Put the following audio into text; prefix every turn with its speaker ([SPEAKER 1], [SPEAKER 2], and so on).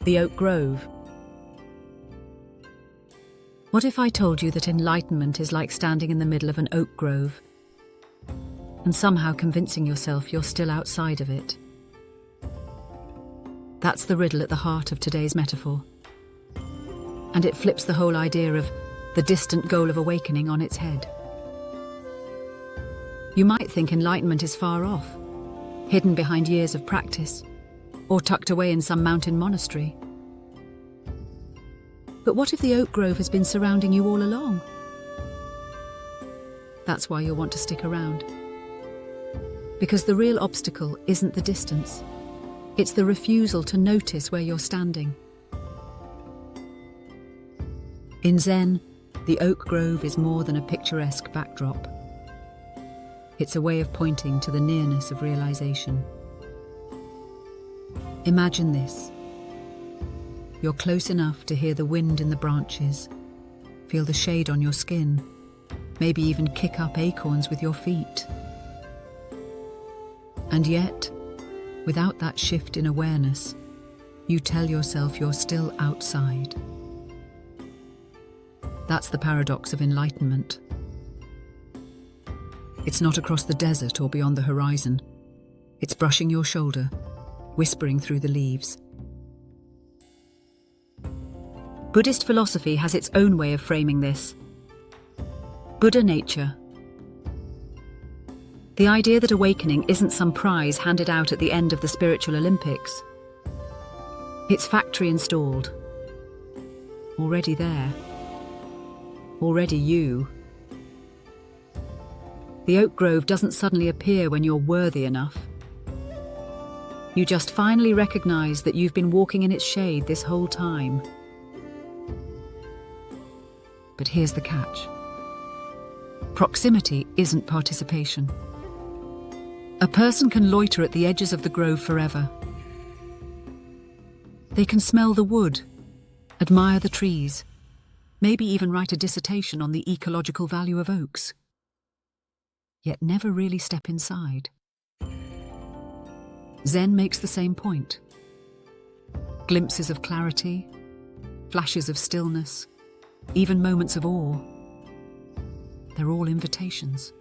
[SPEAKER 1] The oak grove. What if I told you that enlightenment is like standing in the middle of an oak grove and somehow convincing yourself you're still outside of it? That's the riddle at the heart of today's metaphor. And it flips the whole idea of the distant goal of awakening on its head. You might think enlightenment is far off, hidden behind years of practice, or tucked away in some mountain monastery. But what if the oak grove has been surrounding you all along? That's why you'll want to stick around. Because the real obstacle isn't the distance. It's the refusal to notice where you're standing. In Zen, the oak grove is more than a picturesque backdrop. It's a way of pointing to the nearness of realization. Imagine this. You're close enough to hear the wind in the branches, feel the shade on your skin, maybe even kick up acorns with your feet. And yet, without that shift in awareness, you tell yourself you're still outside. That's the paradox of enlightenment. It's not across the desert or beyond the horizon. It's brushing your shoulder, whispering through the leaves. Buddhist philosophy has its own way of framing this. Buddha nature. The idea that awakening isn't some prize handed out at the end of the spiritual Olympics. It's factory installed. Already there. Already you. The oak grove doesn't suddenly appear when you're worthy enough. You just finally recognize that you've been walking in its shade this whole time. But here's the catch. Proximity isn't participation. A person can loiter at the edges of the grove forever. They can smell the wood, admire the trees, maybe even write a dissertation on the ecological value of oaks, yet never really step inside. Zen makes the same point. Glimpses of clarity, flashes of stillness, even moments of awe. They're all invitations.